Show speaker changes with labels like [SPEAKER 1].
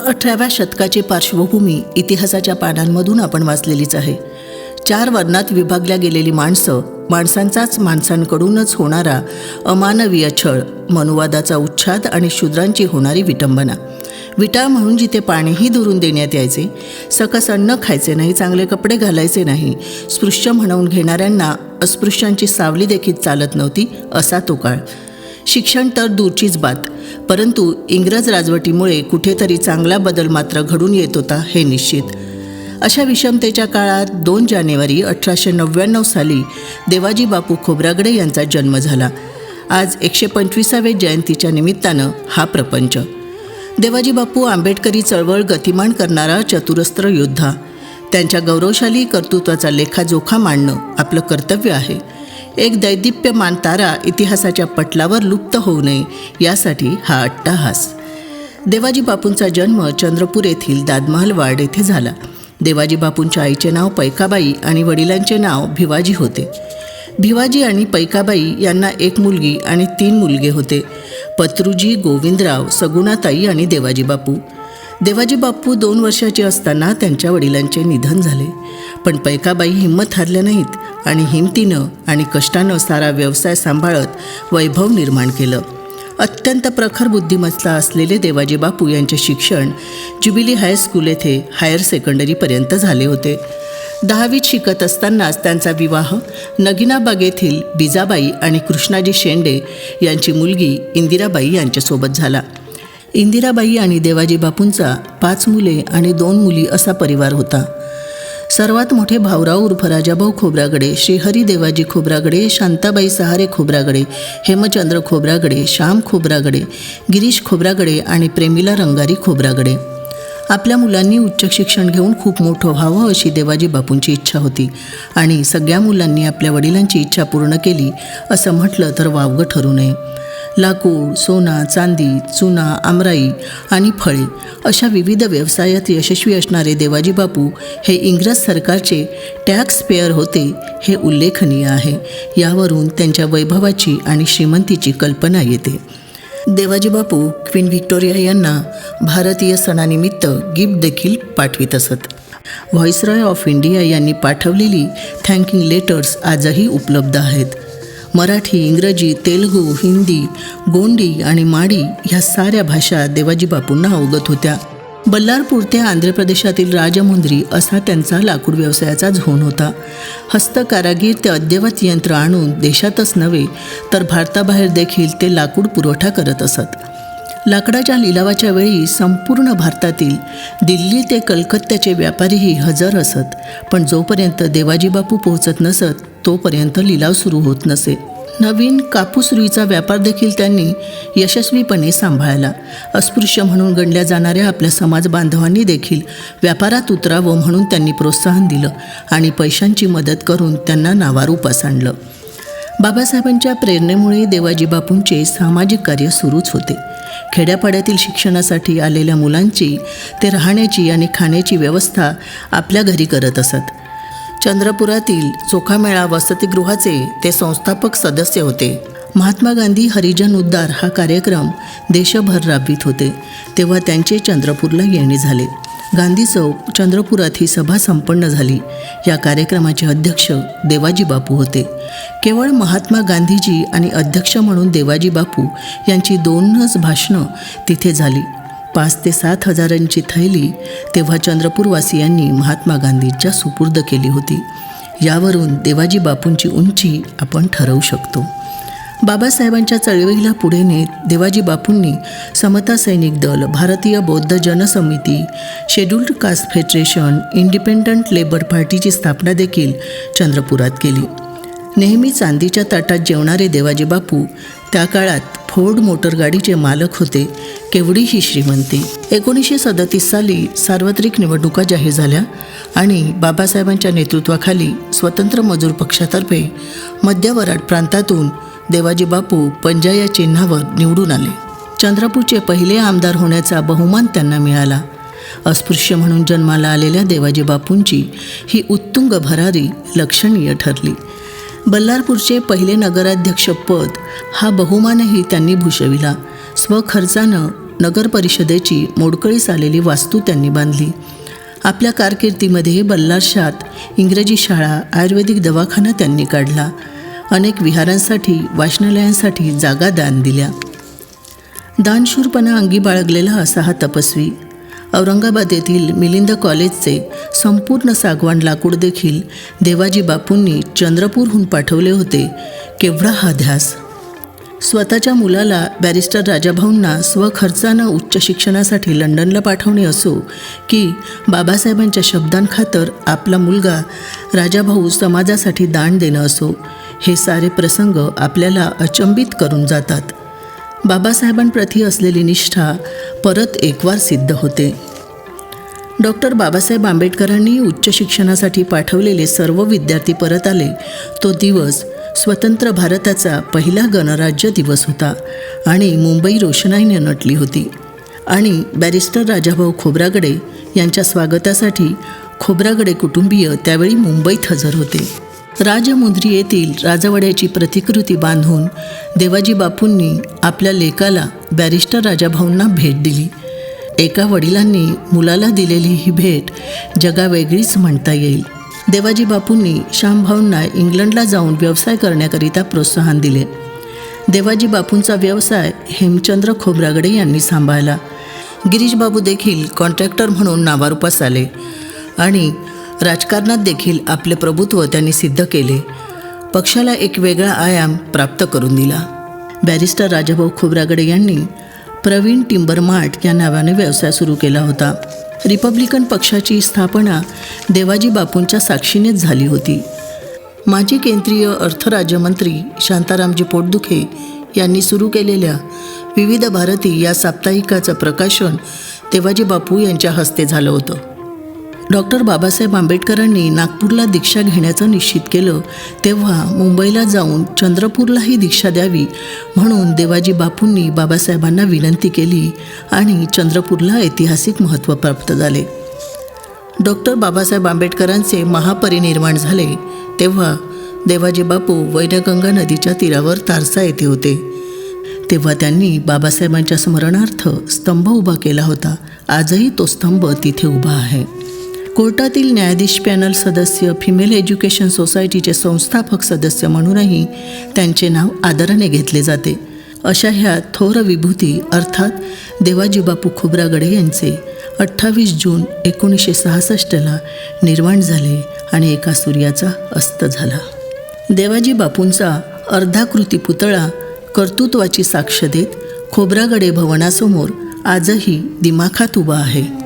[SPEAKER 1] 18व्या शतकाची पार्श्वभूमी इतिहासाच्या पानांमधून आपण वाचलेलीच आहे. 4 वर्णात विभागल्या गेलेली माणसं, माणसांचाच माणसांकडूनच होणारा अमानवीय छळ, मनुवादाचा उच्छाद आणि शूद्रांची होणारी विटंबना. विटाळ म्हणून जिथे पाणीही दुरून देण्यात यायचे, सकस अन्न खायचे नाही, चांगले कपडे घालायचे नाही, स्पृश्य म्हणवून घेणाऱ्यांना अस्पृश्यांची सावली देखील चालत नव्हती, असा तो काळ. शिक्षण तर दूरचीच बात, परंतु इंग्रज राजवटीमुळे कुठेतरी चांगला बदल मात्र घडून येत होता हे निश्चित. अशा विषमतेच्या काळात 2 जानेवारी 1899 साली देवाजी बापू खोब्रागडे यांचा जन्म झाला. आज 125व्या जयंतीच्या निमित्तानं हा प्रपंच. देवाजी बापू आंबेडकरी चळवळ गतिमान करणारा चतुरस्त्र योद्धा. त्यांच्या गौरवशाली कर्तृत्वाचा लेखाजोखा मांडणं आपलं कर्तव्य आहे. एक दैदिप्यमान तारा इतिहासाच्या पटलावर लुप्त होऊ नये यासाठी हा अट्टाहास. देवाजी बापूंचा जन्म चंद्रपूर येथील दादमहाल वाड येथे झाला. देवाजी बापूंच्या आईचे नाव पैकाबाई आणि वडिलांचे नाव भिवाजी होते. भिवाजी आणि पैकाबाई यांना 1 मुलगी आणि 3 मुलगे होते. पत्रुजी, गोविंदराव, सगुणाताई आणि देवाजी बापू. देवाजी बापू 2 वर्षाचे असताना त्यांच्या वडिलांचे निधन झाले. पण पैकाबाई हिंमत हारल्या नाहीत आणि हिमतीनं आणि कष्टानं सारा व्यवसाय सांभाळत वैभव निर्माण केलं. अत्यंत प्रखर बुद्धिमत्ता असलेले देवाजी बापू यांचे शिक्षण ज्युबिली हायस्कूल येथे हायर सेकंडरीपर्यंत झाले होते. 10वीत शिकत असतानाच त्यांचा विवाह नगिनाबाग येथील बिजाबाई आणि कृष्णाजी शेंडे यांची मुलगी इंदिराबाई यांच्यासोबत झाला. इंदिराबाई आणि देवाजी बापूंचा 5 मुले आणि 2 मुली असा परिवार होता. सर्वात मोठे भाऊराव उर्फ राजाभाऊ खोब्रागडे, श्रीहरी देवाजी खोब्रागडे, शांताबाई सहारे खोब्रागडे, हेमचंद्र खोब्रागडे, श्याम खोब्रागडे, गिरीश खोब्रागडे आणि प्रेमिला रंगारी खोब्रागडे. आपल्या मुलांनी उच्च शिक्षण घेऊन खूप मोठं व्हावं अशी देवाजी बापूंची इच्छा होती आणि सगळ्या मुलांनी आपल्या वडिलांची इच्छा पूर्ण केली असं म्हटलं तर वावगं ठरू नये. लाकूड, सोना, चांदी, चुना, आमराई आणि फळे अशा विविध व्यवसायात यशस्वी असणारे देवाजी बापू हे इंग्रज सरकारचे टॅक्स पेयर होते हे उल्लेखनीय आहे. यावरून त्यांच्या वैभवाची आणि श्रीमंतीची कल्पना येते. देवाजी बापू क्वीन व्हिक्टोरिया यांना भारतीय सणानिमित्त गिफ्ट देखील पाठवित असत. व्हॉइसरॉय ऑफ इंडिया यांनी पाठवलेली थँकिंग लेटर्स आजही उपलब्ध आहेत. मराठी, इंग्रजी, तेलुगू, हिंदी, गोंडी आणि माडी ह्या साऱ्या भाषा देवाजी बापूंना अवगत होत्या. बल्लारपूर ते आंध्र प्रदेशातील राजमुंद्री असा त्यांचा लाकूड व्यवसायाचा झोन होता. हस्तकारागीर ते अद्ययावत यंत्र आणून देशातच नव्हे तर भारताबाहेर देखील ते लाकूड पुरवठा करत असत. लाकडाच्या लिलावाच्या वेळी संपूर्ण भारतातील दिल्ली ते कलकत्त्याचे व्यापारीही हजर असत. पण जोपर्यंत देवाजी बापू पोहोचत नसत तोपर्यंत लिलाव सुरू होत नसे. नवीन कापूस रुईचा व्यापार देखील त्यांनी यशस्वीपणे सांभाळला. अस्पृश्य म्हणून गणल्या जाणाऱ्या आपल्या समाज बांधवांनी देखील व्यापारात उतरावं म्हणून त्यांनी प्रोत्साहन दिलं आणि पैशांची मदत करून त्यांना नावारूपास आणलं. बाबासाहेबांच्या प्रेरणेमुळे देवाजी बापूंचे सामाजिक कार्य सुरूच होते. खेड्यापाड्यातील शिक्षणासाठी आलेल्या मुलांची ते राहण्याची आणि खाण्याची व्यवस्था आपल्या घरी करत असत. चंद्रपुरातील चोखामेळा वसतिगृहाचे ते संस्थापक सदस्य होते. महात्मा गांधी हरिजन उद्धार हा कार्यक्रम देशभर राबवित होते तेव्हा त्यांचे चंद्रपूरला येणे झाले. गांधी चौक चंद्रपुरात ही सभा संपन्न झाली. या कार्यक्रमाचे अध्यक्ष देवाजी बापू होते. केवळ महात्मा गांधीजी आणि अध्यक्ष म्हणून देवाजी बापू यांची 2च भाषणं तिथे झाली. 5 ते 7 हजारांची थैली तेव्हा चंद्रपूरवासियांनी महात्मा गांधींच्या सुपूर्द केली होती. यावरून देवाजी बापूंची उंची आपण ठरवू शकतो. बाबासाहेबांच्या चळवळीला पुढे नेत देवाजी बापूंनी समता सैनिक Dal, Bharatiya Bauddha Janasamiti, scheduled caste federation, independent labour पार्टीची स्थापना देखील चंद्रपुरात केली. नेहमी चांदीच्या ताटात जेवणारे देवाजी बापू त्या काळात फोर्ड मोटरगाडीचे मालक होते. केवढी ही श्रीमंती. 1937 साली सार्वत्रिक निवडणुका जाहीर झाल्या आणि बाबासाहेबांच्या नेतृत्वाखाली स्वतंत्र मजूर पक्षातर्फे मध्य वराड प्रांतातून देवाजी बापू पंजा या चिन्हावर निवडून आले. चंद्रपूरचे पहिले आमदार होण्याचा बहुमान त्यांना मिळाला. अस्पृश्य म्हणून जन्माला आलेल्या देवाजी बापूंची ही उत्तुंग भरारी लक्षणीय ठरली. बल्लारपूरचे पहिले नगराध्यक्षपद हा बहुमानही त्यांनी भूषविला. स्वखर्चानं नगर परिषदेची मोडकळीस आलेली वास्तू त्यांनी बांधली. आपल्या कारकिर्दीमध्ये बल्लारशात इंग्रजी शाळा, आयुर्वेदिक दवाखाना त्यांनी काढला. अनेक विहारांसाठी, वाचनालयांसाठी जागा दान दिल्या. दानशूरपणा अंगी बाळगलेला असा हा तपस्वी. औरंगाबाद येथील मिलिंद कॉलेजचे संपूर्ण सागवान लाकूड देखील देवाजी बापूंनी चंद्रपूरहून पाठवले होते. केवढा हा ध्यास! स्वतःच्या मुलाला बॅरिस्टर राजाभाऊंना स्वखर्चानं उच्च शिक्षणासाठी लंडनला पाठवणे असो की बाबासाहेबांच्या शब्दांखातर आपला मुलगा राजाभाऊ समाजासाठी दान देणं असो, हे सारे प्रसंग आपल्याला अचंबित करून जातात. बाबासाहेबांप्रती असलेली निष्ठा परत एकवार सिद्ध होते. डॉक्टर बाबासाहेब आंबेडकरांनी उच्च शिक्षणासाठी पाठवलेले सर्व विद्यार्थी परत आले. तो दिवस स्वतंत्र भारताचा पहिला गणराज्य दिवस होता आणि मुंबई रोषणाईने नटली होती. आणि बॅरिस्टर राजाभाऊ खोब्रागडे यांच्या स्वागतासाठी खोब्रागडे कुटुंबीय त्यावेळी मुंबईत हजर होते. राजमुंद्री येथील राजवाड्याची प्रतिकृती बांधून देवाजी बापूंनी आपल्या लेकाला बॅरिस्टर राजाभाऊंना भेट दिली. एका वडिलांनी मुलाला दिलेली ही भेट जगावेगळीच म्हणता येईल. देवाजी बापूंनी श्यामभाऊंना इंग्लंडला जाऊन व्यवसाय करण्याकरिता प्रोत्साहन दिले. देवाजी बापूंचा व्यवसाय हेमचंद्र खोब्रागडे यांनी सांभाळला. गिरीशबाबू देखील कॉन्ट्रॅक्टर म्हणून नावारूपास आले आणि राजकारणात देखील आपले प्रभुत्व त्यांनी सिद्ध केले. पक्षाला एक वेगळा आयाम प्राप्त करून दिला. बॅरिस्टर राजाभाऊ खोब्रागडे यांनी प्रवीण टिंबर मार्ट या नावाने व्यवसाय सुरू केला होता. रिपब्लिकन पक्षाची स्थापना देवाजी बापूंच्या साक्षीनेच झाली होती. माजी केंद्रीय अर्थराज्यमंत्री शांतारामजी पोटदुखे यांनी सुरू केलेल्या विविध भारती या साप्ताहिकाचं प्रकाशन देवाजी बापू यांच्या हस्ते झालं होतं. डॉक्टर बाबासाहेब आंबेडकरांनी नागपूरला दीक्षा घेण्याचं निश्चित केलं तेव्हा मुंबईला जाऊन चंद्रपूरलाही दीक्षा द्यावी म्हणून देवाजी बापूंनी बाबासाहेबांना विनंती केली आणि चंद्रपूरला ऐतिहासिक महत्त्व प्राप्त झाले. डॉक्टर बाबासाहेब आंबेडकरांचे महापरिनिर्वाण झाले तेव्हा देवाजी बापू वैनगंगा नदीच्या तीरावर तारसा येथे होते. तेव्हा त्यांनी बाबासाहेबांच्या स्मरणार्थ स्तंभ उभा केला होता. आजही तो स्तंभ तिथे उभा आहे. कोर्टातील न्यायाधीश पॅनल सदस्य, फिमेल एज्युकेशन सोसायटीचे संस्थापक सदस्य म्हणूनही त्यांचे नाव आदराने घेतले जाते. अशा ह्या थोर विभूती अर्थात देवाजी बापू खोब्रागडे यांचे 28 जून 1966ला निर्वाण झाले आणि एका सूर्याचा अस्त झाला. देवाजी बापूंचा अर्धाकृती पुतळा कर्तृत्वाची साक्ष देत खोब्रागडे भवनासमोर आजही दिमाखात उभा आहे.